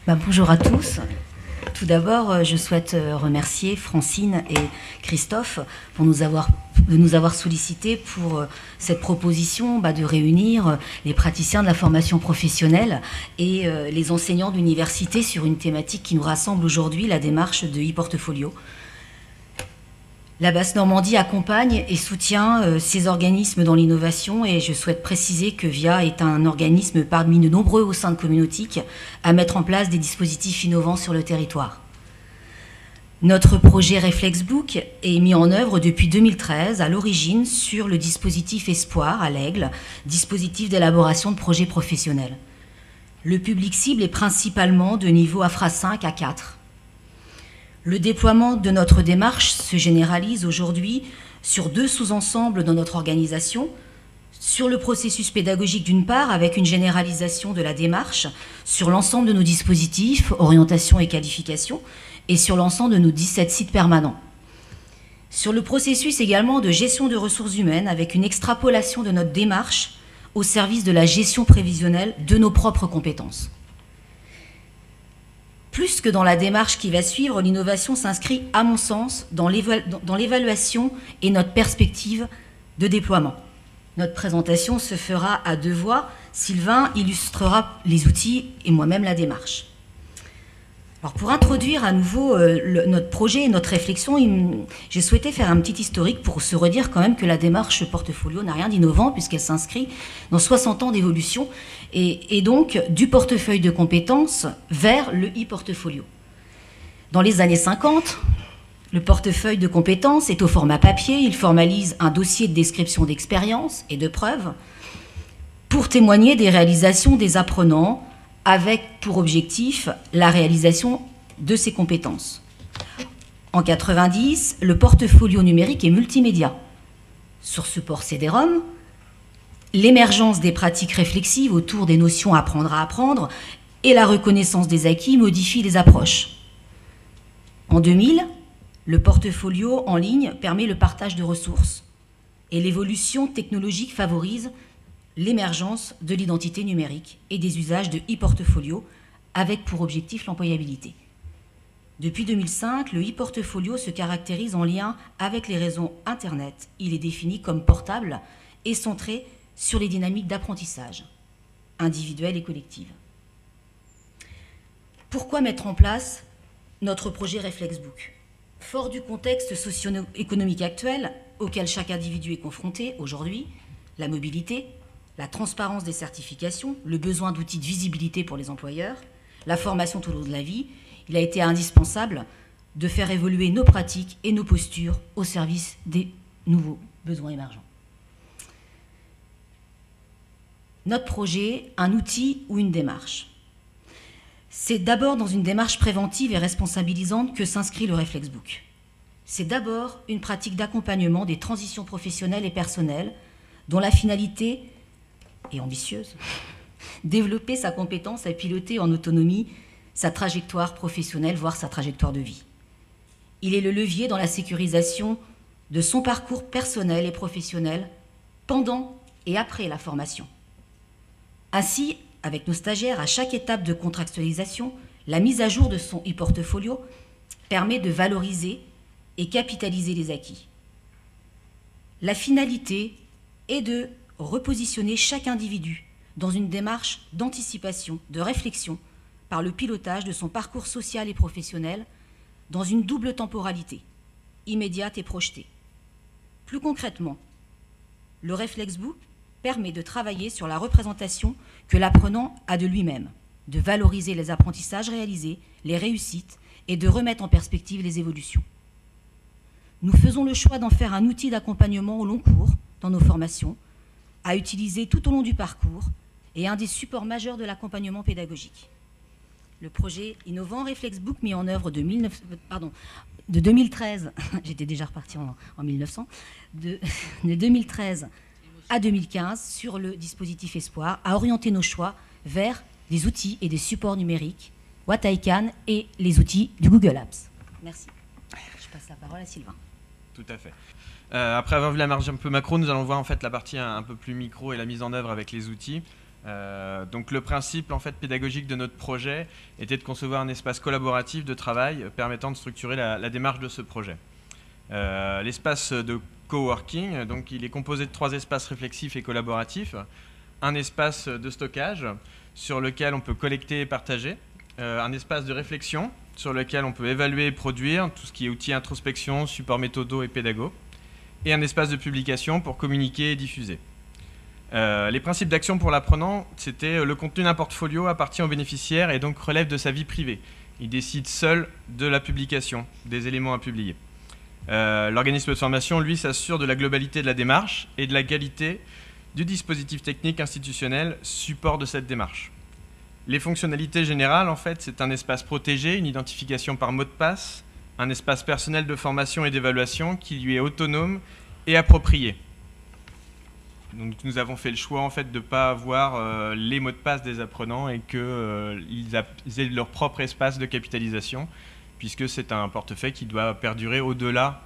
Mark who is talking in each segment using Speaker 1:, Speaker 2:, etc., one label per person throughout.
Speaker 1: Bonjour à tous. Tout d'abord, je souhaite remercier Francine et Christophe de nous avoir sollicités pour cette proposition de réunir les praticiens de la formation professionnelle et les enseignants d'université sur une thématique qui nous rassemble aujourd'hui, la démarche de e-portfolio. La Basse-Normandie accompagne et soutient ces organismes dans l'innovation et je souhaite préciser que VIA est un organisme parmi de nombreux au sein de Communautique à mettre en place des dispositifs innovants sur le territoire. Notre projet Reflexbook est mis en œuvre depuis 2013 à l'origine sur le dispositif Espoir à l'Aigle, dispositif d'élaboration de projets professionnels. Le public cible est principalement de niveau AFRA 5 à 4. Le déploiement de notre démarche se généralise aujourd'hui sur 2 sous-ensembles dans notre organisation, sur le processus pédagogique d'une part, avec une généralisation de la démarche sur l'ensemble de nos dispositifs, orientation et qualification, et sur l'ensemble de nos 17 sites permanents. Sur le processus également de gestion de ressources humaines, avec une extrapolation de notre démarche au service de la gestion prévisionnelle de nos propres compétences. Plus que dans la démarche qui va suivre, l'innovation s'inscrit, à mon sens, dans l'évaluation et notre perspective de déploiement. Notre présentation se fera à 2 voix. Sylvain illustrera les outils et moi-même la démarche. Alors pour introduire à nouveau notre projet et notre réflexion, j'ai souhaité faire un petit historique pour se redire quand même que la démarche portfolio n'a rien d'innovant puisqu'elle s'inscrit dans 60 ans d'évolution et donc du portefeuille de compétences vers le e-portfolio. Dans les années 50, le portefeuille de compétences est au format papier, il formalise un dossier de description d'expérience et de preuves pour témoigner des réalisations des apprenants avec pour objectif la réalisation de ses compétences. En 90, le portfolio numérique est multimédia. Sur support CD-ROM, l'émergence des pratiques réflexives autour des notions apprendre à apprendre et la reconnaissance des acquis modifient les approches. En 2000, le portfolio en ligne permet le partage de ressources et l'évolution technologique favorise l'émergence de l'identité numérique et des usages de e-portfolio avec pour objectif l'employabilité. Depuis 2005, le e-portfolio se caractérise en lien avec les réseaux Internet. Il est défini comme portable et centré sur les dynamiques d'apprentissage, individuelles et collectives. Pourquoi mettre en place notre projet Reflexbook ? Fort du contexte socio-économique actuel auquel chaque individu est confronté aujourd'hui, la mobilité, la transparence des certifications, le besoin d'outils de visibilité pour les employeurs, la formation tout au long de la vie, il a été indispensable de faire évoluer nos pratiques et nos postures au service des nouveaux besoins émergents. Notre projet, un outil ou une démarche. C'est d'abord dans une démarche préventive et responsabilisante que s'inscrit le Reflexbook. C'est d'abord une pratique d'accompagnement des transitions professionnelles et personnelles dont la finalité et ambitieuse, développer sa compétence à piloter en autonomie sa trajectoire professionnelle, voire sa trajectoire de vie. Il est le levier dans la sécurisation de son parcours personnel et professionnel pendant et après la formation. Ainsi, avec nos stagiaires, à chaque étape de contractualisation, la mise à jour de son e-portfolio permet de valoriser et capitaliser les acquis. La finalité est de repositionner chaque individu dans une démarche d'anticipation, de réflexion, par le pilotage de son parcours social et professionnel dans une double temporalité, immédiate et projetée. Plus concrètement, le Reflexbook permet de travailler sur la représentation que l'apprenant a de lui-même, de valoriser les apprentissages réalisés, les réussites et de remettre en perspective les évolutions. Nous faisons le choix d'en faire un outil d'accompagnement au long cours dans nos formations, à utiliser tout au long du parcours et un des supports majeurs de l'accompagnement pédagogique. Le projet innovant Reflexbook mis en œuvre de 2013, j'étais déjà repartie en 1900, de 2013 à 2015 sur le dispositif Espoir a orienté nos choix vers des outils et des supports numériques, What I Can et les outils du Google Apps. Merci. Je passe la parole à Sylvain.
Speaker 2: Tout à fait. Après avoir vu la marge un peu macro, nous allons voir en fait la partie un peu plus micro et la mise en œuvre avec les outils. Donc le principe en fait, pédagogique de notre projet était de concevoir un espace collaboratif de travail permettant de structurer la démarche de ce projet. L'espace de coworking, donc il est composé de 3 espaces réflexifs et collaboratifs. Un espace de stockage sur lequel on peut collecter et partager. Un espace de réflexion sur lequel on peut évaluer et produire tout ce qui est outils introspection, supports méthodaux et pédago. Et un espace de publication pour communiquer et diffuser. Les principes d'action pour l'apprenant, c'était le contenu d'un portfolio appartient au bénéficiaire et donc relève de sa vie privée. Il décide seul de la publication, des éléments à publier. L'organisme de formation, lui, s'assure de la globalité de la démarche et de la qualité du dispositif technique institutionnel support de cette démarche. Les fonctionnalités générales, en fait, c'est un espace protégé, une identification par mot de passe, un espace personnel de formation et d'évaluation qui lui est autonome et approprié. Donc nous avons fait le choix en fait, de ne pas avoir les mots de passe des apprenants et qu'ils aient leur propre espace de capitalisation, puisque c'est un portefeuille qui doit perdurer au-delà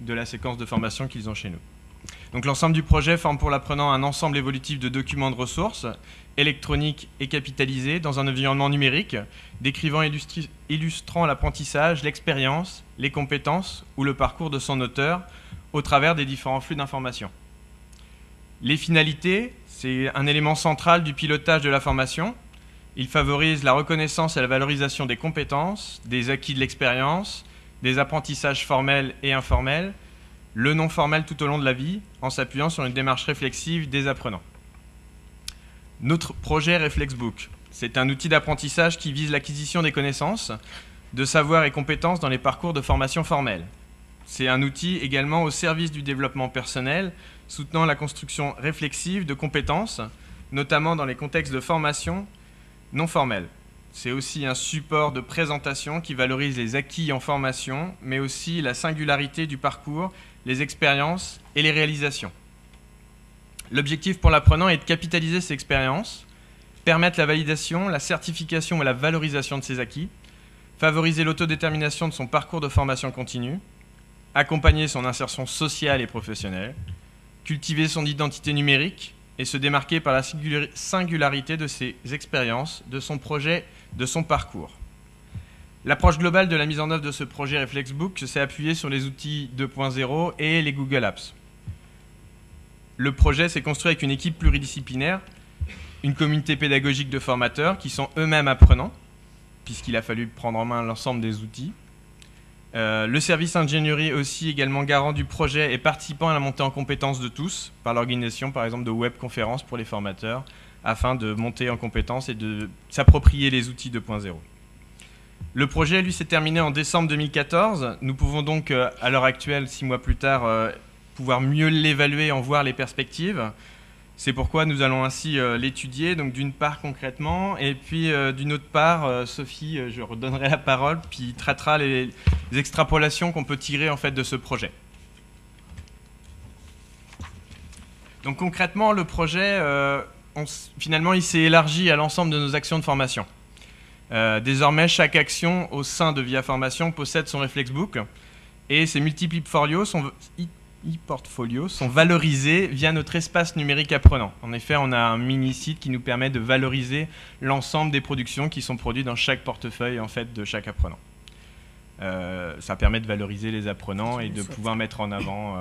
Speaker 2: de la séquence de formation qu'ils ont chez nous. Donc l'ensemble du projet forme pour l'apprenant un ensemble évolutif de documents de ressources électroniques et capitalisés dans un environnement numérique, décrivant et illustrant l'apprentissage, l'expérience, les compétences ou le parcours de son auteur au travers des différents flux d'informations. Les finalités, c'est un élément central du pilotage de la formation. Il favorise la reconnaissance et la valorisation des compétences, des acquis de l'expérience, des apprentissages formels et informels, le non formel tout au long de la vie, en s'appuyant sur une démarche réflexive des apprenants. Notre projet Reflexbook, c'est un outil d'apprentissage qui vise l'acquisition des connaissances, de savoirs et compétences dans les parcours de formation formelle. C'est un outil également au service du développement personnel, soutenant la construction réflexive de compétences, notamment dans les contextes de formation non formelle. C'est aussi un support de présentation qui valorise les acquis en formation, mais aussi la singularité du parcours, les expériences et les réalisations. L'objectif pour l'apprenant est de capitaliser ces expériences, permettre la validation, la certification et la valorisation de ses acquis, favoriser l'autodétermination de son parcours de formation continue, accompagner son insertion sociale et professionnelle, cultiver son identité numérique et se démarquer par la singularité de ses expériences, de son projet, de son parcours. L'approche globale de la mise en œuvre de ce projet Reflexbook s'est appuyée sur les outils 2.0 et les Google Apps. Le projet s'est construit avec une équipe pluridisciplinaire, une communauté pédagogique de formateurs qui sont eux-mêmes apprenants, puisqu'il a fallu prendre en main l'ensemble des outils. Le service ingénierie aussi également garant du projet et participant à la montée en compétences de tous par l'organisation par exemple de webconférences pour les formateurs afin de monter en compétences et de s'approprier les outils 2.0. Le projet lui s'est terminé en décembre 2014. Nous pouvons donc à l'heure actuelle, 6 mois plus tard, pouvoir mieux l'évaluer et en voir les perspectives. C'est pourquoi nous allons ainsi l'étudier, donc d'une part concrètement, et puis d'une autre part, Sophie, je redonnerai la parole, puis traitera les extrapolations qu'on peut tirer en fait de ce projet. Donc concrètement, le projet, finalement, il s'est élargi à l'ensemble de nos actions de formation. Désormais, chaque action au sein de Via Formation possède son Reflexbook, et ces multiples e-portfolios sont valorisés via notre espace numérique apprenant. En effet, on a un mini-site qui nous permet de valoriser l'ensemble des productions qui sont produites dans chaque portefeuille en fait, de chaque apprenant. Ça permet de valoriser les apprenants et de pouvoir mettre en avant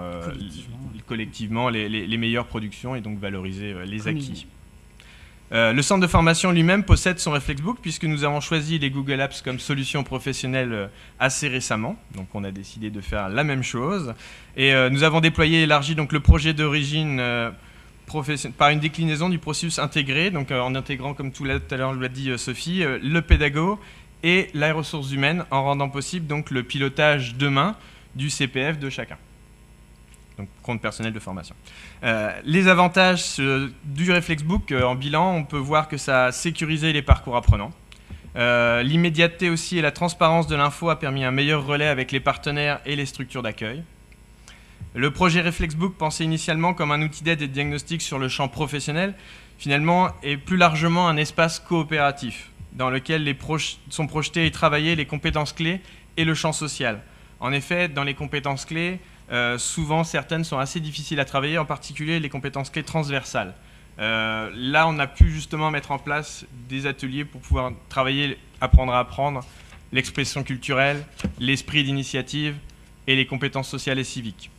Speaker 2: collectivement les meilleures productions et donc valoriser les acquis. Le centre de formation lui-même possède son Reflexbook puisque nous avons choisi les Google Apps comme solution professionnelle assez récemment. Donc on a décidé de faire la même chose. Et nous avons déployé et élargi donc, le projet d'origine par une déclinaison du processus intégré, donc en intégrant, comme tout à l'heure l'a dit Sophie, le pédago et les ressources humaines en rendant possible donc, le pilotage demain du CPF de chacun. Donc compte personnel de formation. Les avantages du Reflexbook, en bilan, on peut voir que ça a sécurisé les parcours apprenants. L'immédiateté aussi et la transparence de l'info a permis un meilleur relais avec les partenaires et les structures d'accueil. Le projet Reflexbook, pensé initialement comme un outil d'aide et de diagnostic sur le champ professionnel, finalement est plus largement un espace coopératif dans lequel sont projetées et travaillées les compétences clés et le champ social. En effet, dans les compétences clés, souvent certaines sont assez difficiles à travailler, en particulier les compétences clés transversales. Là, on a pu justement mettre en place des ateliers pour pouvoir travailler, apprendre à apprendre, l'expression culturelle, l'esprit d'initiative et les compétences sociales et civiques.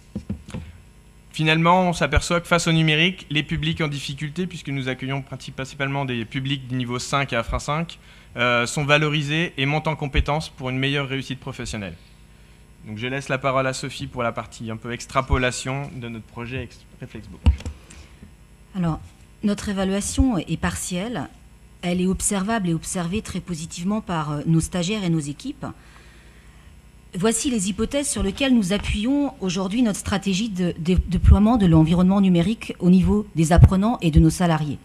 Speaker 2: Finalement, on s'aperçoit que face au numérique, les publics en difficulté, puisque nous accueillons principalement des publics du niveau 5 à AFRIN 5, sont valorisés et montent en compétences pour une meilleure réussite professionnelle. Donc je laisse la parole à Sophie pour la partie un peu extrapolation de notre projet Reflexbook.
Speaker 1: Alors, notre évaluation est partielle. Elle est observable et observée très positivement par nos stagiaires et nos équipes. Voici les hypothèses sur lesquelles nous appuyons aujourd'hui notre stratégie de déploiement de l'environnement numérique au niveau des apprenants et de nos salariés.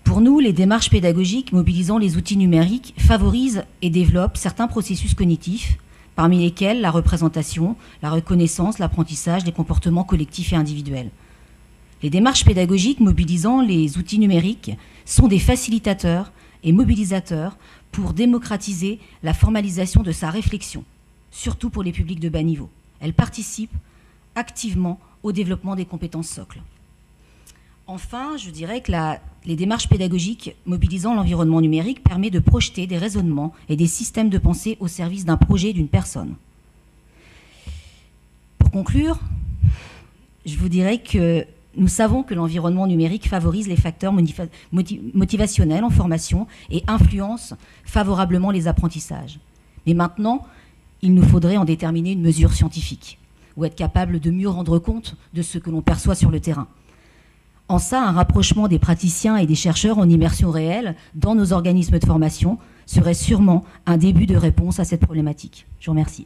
Speaker 1: Pour nous, les démarches pédagogiques mobilisant les outils numériques favorisent et développent certains processus cognitifs, parmi lesquels la représentation, la reconnaissance, l'apprentissage des comportements collectifs et individuels. Les démarches pédagogiques mobilisant les outils numériques sont des facilitateurs et mobilisateurs pour démocratiser la formalisation de sa réflexion, surtout pour les publics de bas niveau. Elles participent activement au développement des compétences socles. Enfin, je dirais que les démarches pédagogiques mobilisant l'environnement numérique permettent de projeter des raisonnements et des systèmes de pensée au service d'un projet, d'une personne. Pour conclure, je vous dirais que nous savons que l'environnement numérique favorise les facteurs motivationnels en formation et influence favorablement les apprentissages. Mais maintenant, il nous faudrait en déterminer une mesure scientifique ou être capable de mieux rendre compte de ce que l'on perçoit sur le terrain. En ça, un rapprochement des praticiens et des chercheurs en immersion réelle dans nos organismes de formation serait sûrement un début de réponse à cette problématique. Je vous remercie.